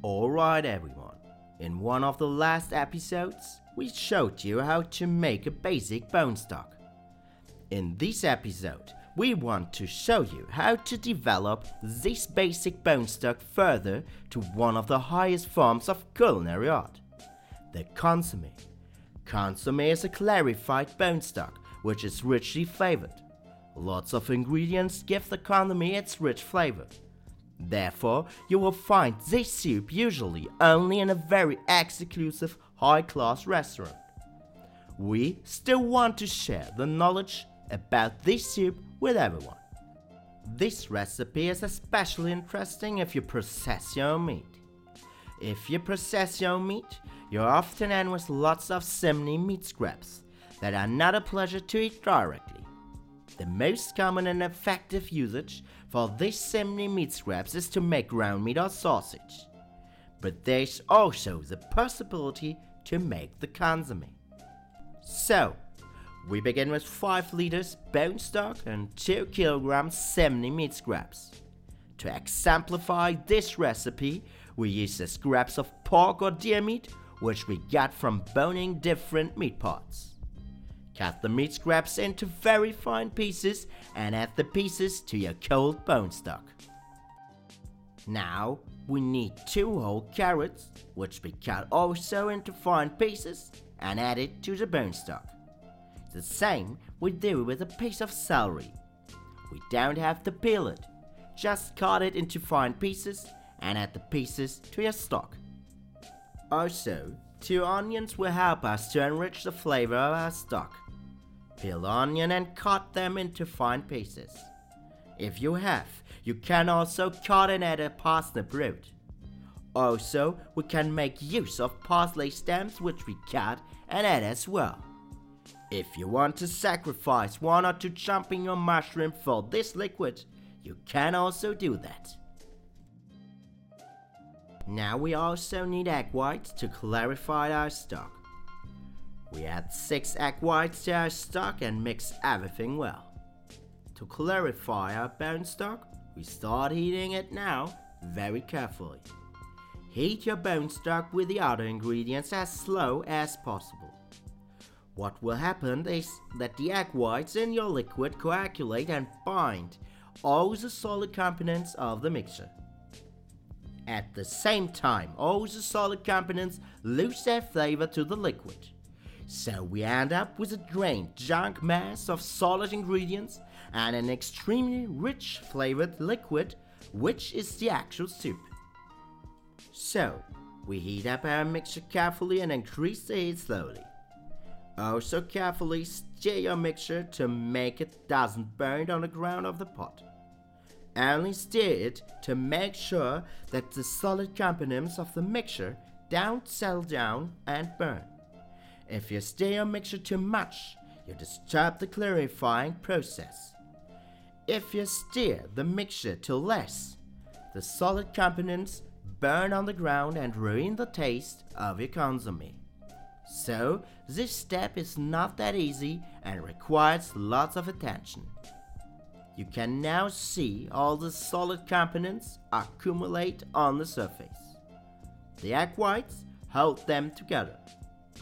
Alright everyone, in one of the last episodes, we showed you how to make a basic bone stock. In this episode, we want to show you how to develop this basic bone stock further to one of the highest forms of culinary art, the consommé. Consommé is a clarified bone stock which is richly flavored. Lots of ingredients give the consommé its rich flavor. Therefore, you will find this soup usually only in a very exclusive high-class restaurant. We still want to share the knowledge about this soup with everyone. This recipe is especially interesting if you process your own meat. If you process your own meat, you often end with lots of simney meat scraps that are not a pleasure to eat directly. The most common and effective usage for these simney meat scraps is to make ground meat or sausage. But there's also the possibility to make the consommé. So, we begin with 5 liters bone stock and 2 kilograms simney meat scraps. To exemplify this recipe, we use the scraps of pork or deer meat which we got from boning different meat parts. Cut the meat scraps into very fine pieces and add the pieces to your cold bone stock. Now we need 2 whole carrots, which we cut also into fine pieces and add it to the bone stock. The same we do with a piece of celery. We don't have to peel it, just cut it into fine pieces and add the pieces to your stock. Also, 2 onions will help us to enrich the flavor of our stock. Peel the onion and cut them into fine pieces. If you have, you can also cut and add a parsnip root. Also, we can make use of parsley stems which we cut and add as well. If you want to sacrifice 1 or 2 champignons mushroom for this liquid, you can also do that. Now we also need egg whites to clarify our stock. We add 6 egg whites to our stock and mix everything well. To clarify our bone stock, we start heating it now very carefully. Heat your bone stock with the other ingredients as slow as possible. What will happen is that the egg whites in your liquid coagulate and bind all the solid components of the mixture. At the same time, all the solid components lose their flavor to the liquid. So we end up with a drained junk mass of solid ingredients and an extremely rich flavored liquid, which is the actual soup. So, we heat up our mixture carefully and increase the heat slowly. Also carefully stir your mixture to make it doesn't burn on the ground of the pot. Only stir it to make sure that the solid components of the mixture don't settle down and burn. If you stir your mixture too much, you disturb the clarifying process. If you stir the mixture too less, the solid components burn on the ground and ruin the taste of your consommé. So, this step is not that easy and requires lots of attention. You can now see all the solid components accumulate on the surface. The egg whites hold them together.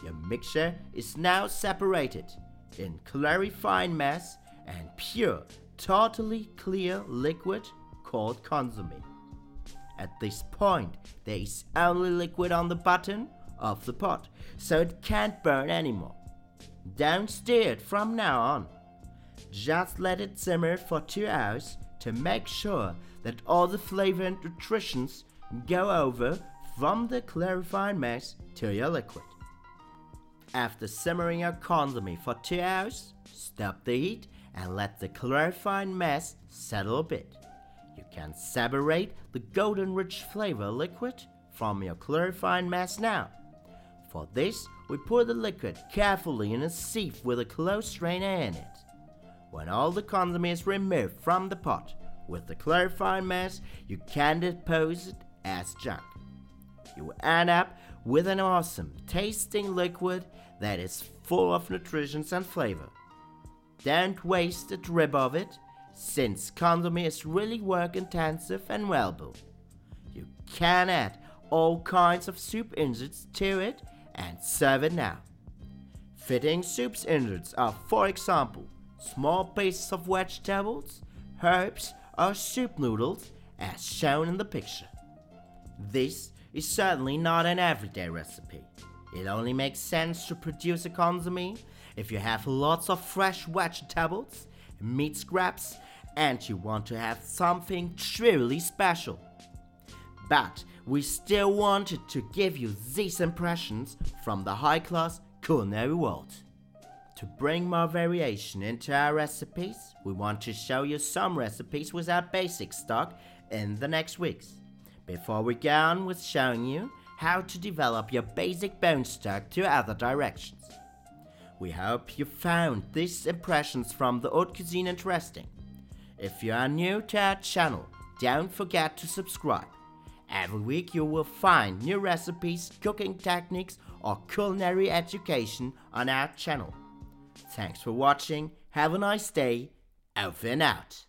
Your mixture is now separated in clarifying mass and pure, totally clear liquid called consommé. At this point, there is only liquid on the bottom of the pot, so it can't burn anymore. Don't stir it from now on. Just let it simmer for 2 hours to make sure that all the flavor and nutritions go over from the clarifying mass to your liquid. After simmering your consommé for 2 hours, stop the heat and let the clarifying mass settle a bit. You can separate the golden rich flavor liquid from your clarifying mass now. For this, we pour the liquid carefully in a sieve with a closed strainer in it. When all the consommé is removed from the pot with the clarifying mass, you can dispose it as junk. You will end up with an awesome tasting liquid that is full of nutrition and flavor. Don't waste a drip of it, since consommé is really work intensive and valuable. You can add all kinds of soup inserts to it and serve it now. Fitting soup inserts are, for example, small pieces of vegetables, herbs, or soup noodles as shown in the picture. This is certainly not an everyday recipe. It only makes sense to produce a consommé if you have lots of fresh vegetables, meat scraps, and you want to have something truly special. But we still wanted to give you these impressions from the high-class culinary world. To bring more variation into our recipes, we want to show you some recipes with our basic stock in the next weeks. Before we go on with showing you how to develop your basic bone stock to other directions. We hope you found these impressions from the haute cuisine interesting. If you are new to our channel, don't forget to subscribe. Every week you will find new recipes, cooking techniques, or culinary education on our channel. Thanks for watching, have a nice day, over and out.